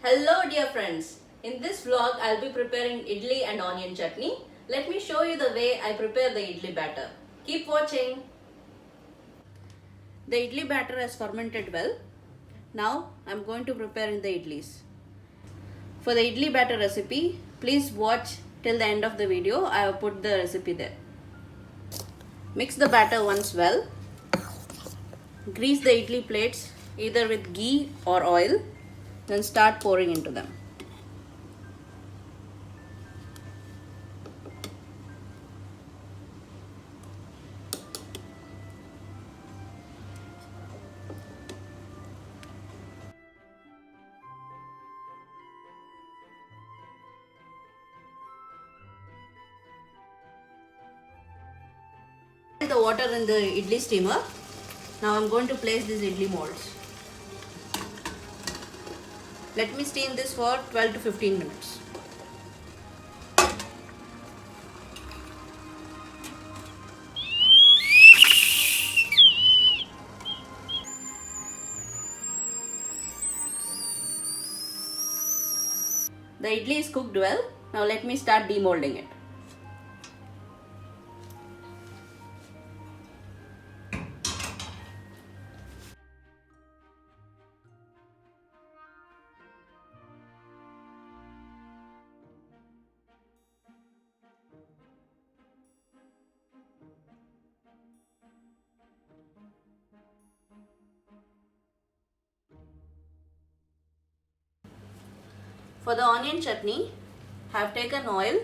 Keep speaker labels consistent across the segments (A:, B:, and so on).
A: Hello dear friends, in this vlog I'll be preparing idli and onion chutney. Let me show you the way I prepare the idli batter. Keep watching. The idli batter has fermented well. Now I'm going to prepare in the idlis. For the idli batter recipe, please watch till the end of the video. I have put the recipe there. Mix the batter once well. Grease the idli plates either with ghee or oil. Then start pouring into them. The water in the idli steamer. Now I'm going to place these idli molds. Let me steam this for 12 to 15 minutes. The idli is cooked well. Now let me start demolding it. For the onion chutney, I have taken oil,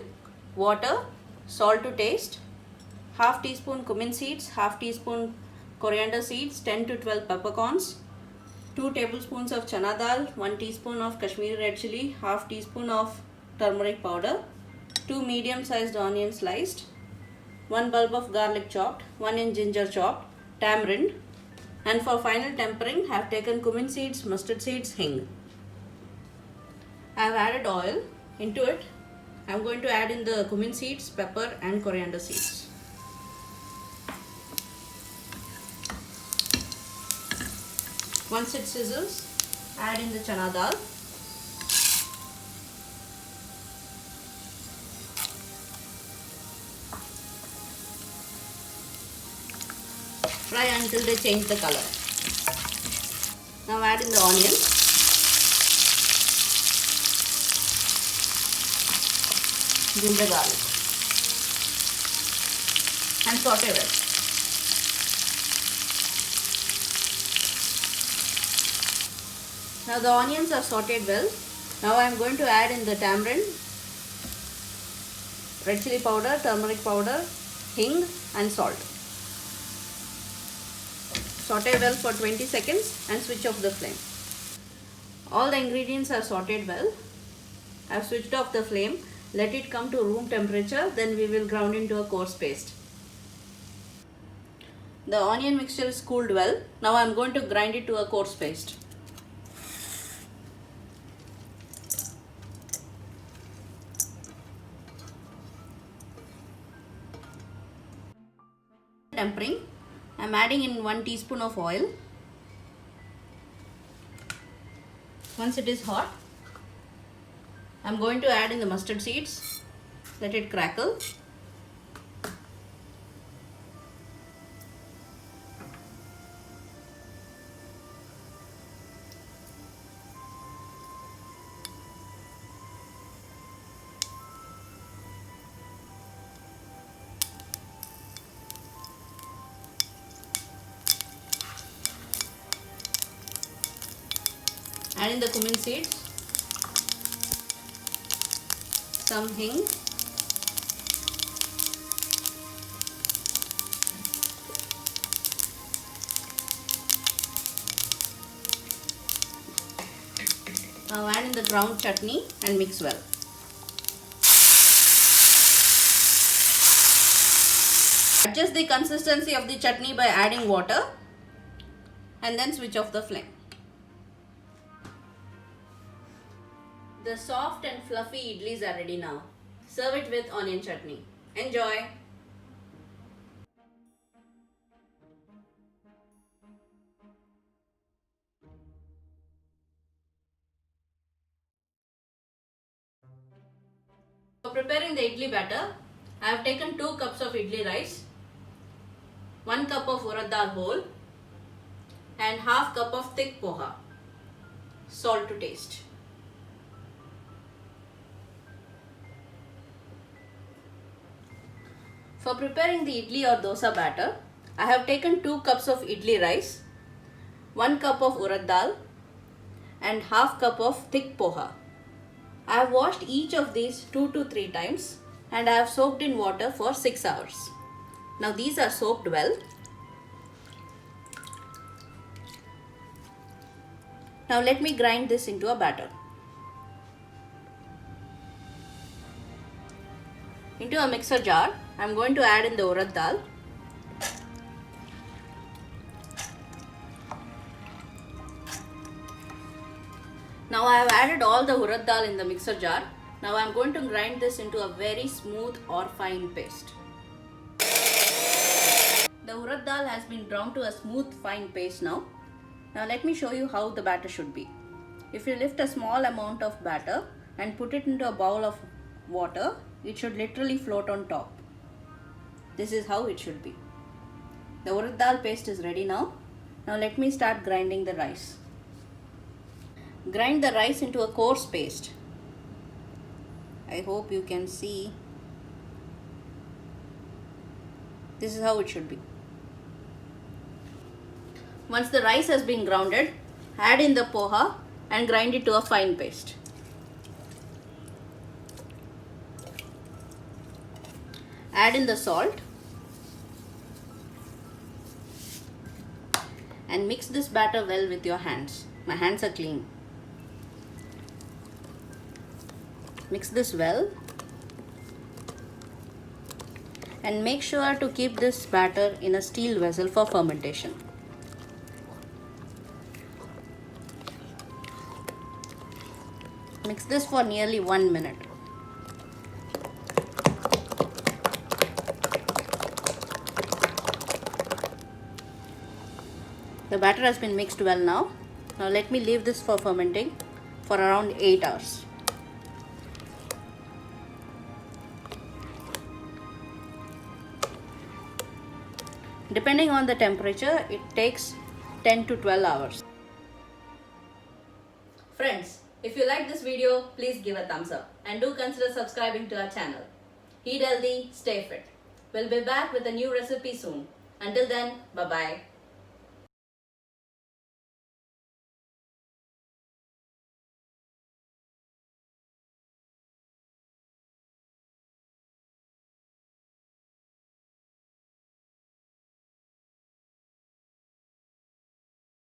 A: water, salt to taste, half teaspoon cumin seeds, half teaspoon coriander seeds, 10 to 12 peppercorns, 2 tablespoons of chana dal, 1 teaspoon of Kashmiri red chili, half teaspoon of turmeric powder, 2 medium sized onions sliced, 1 bulb of garlic chopped, 1 inch ginger chopped, tamarind, and for final tempering I have taken cumin seeds, mustard seeds, hing. I have added oil into it. I am going to add in the cumin seeds, pepper and coriander seeds. Once it sizzles, add in the chana dal. Fry until they change the color. Now add in the onion. Ginger garlic and saute well. Now the onions are sauteed well. Now I am going to add in the tamarind, red chili powder, turmeric powder, hing and salt. Saute well for 20 seconds and switch off the flame. All the ingredients are sauteed well. I have switched off the flame. Let it come to room temperature, then we will grind into a coarse paste. The onion mixture is cooled well. Now I am going to grind it to a coarse paste. Tempering, I am adding in 1 teaspoon of oil. Once it is hot, I am going to add in the mustard seeds. Let it crackle. Add in the cumin seeds, some hing, now add in the ground chutney and mix well. Adjust the consistency of the chutney by adding water and then switch off the flame. The soft and fluffy idlis are ready now. Serve it with onion chutney. Enjoy! For preparing the idli batter, I have taken 2 cups of idli rice, 1 cup of urad dal whole and half cup of thick poha. Salt to taste. For preparing the idli or dosa batter, I have taken 2 cups of idli rice, 1 cup of urad dal and half cup of thick poha. I have washed each of these 2 to 3 times and I have soaked in water for 6 hours. Now these are soaked well. Now let me grind this into a batter. Into a mixer jar, I am going to add in the urad dal. Now I have added all the urad dal in the mixer jar. Now I am going to grind this into a very smooth or fine paste. The urad dal has been ground to a smooth fine paste now. Now let me show you how the batter should be. If you lift a small amount of batter and put it into a bowl of water, it should literally float on top. This is how it should be. The urad dal paste is ready now. Now let me start grinding the rice. Grind the rice into a coarse paste. I hope you can see. This is how it should be. Once the rice has been grounded, add in the poha and grind it to a fine paste. Add in the salt and mix this batter well with your hands. My hands are clean. Mix this well and make sure to keep this batter in a steel vessel for fermentation. Mix this for nearly 1 minute. The batter has been mixed well now. Now let me leave this for fermenting for around 8 hours. Depending on the temperature, it takes 10 to 12 hours. Friends, if you like this video, please give a thumbs up and do consider subscribing to our channel. Eat healthy, stay fit. We'll be back with a new recipe soon. Until then, bye-bye.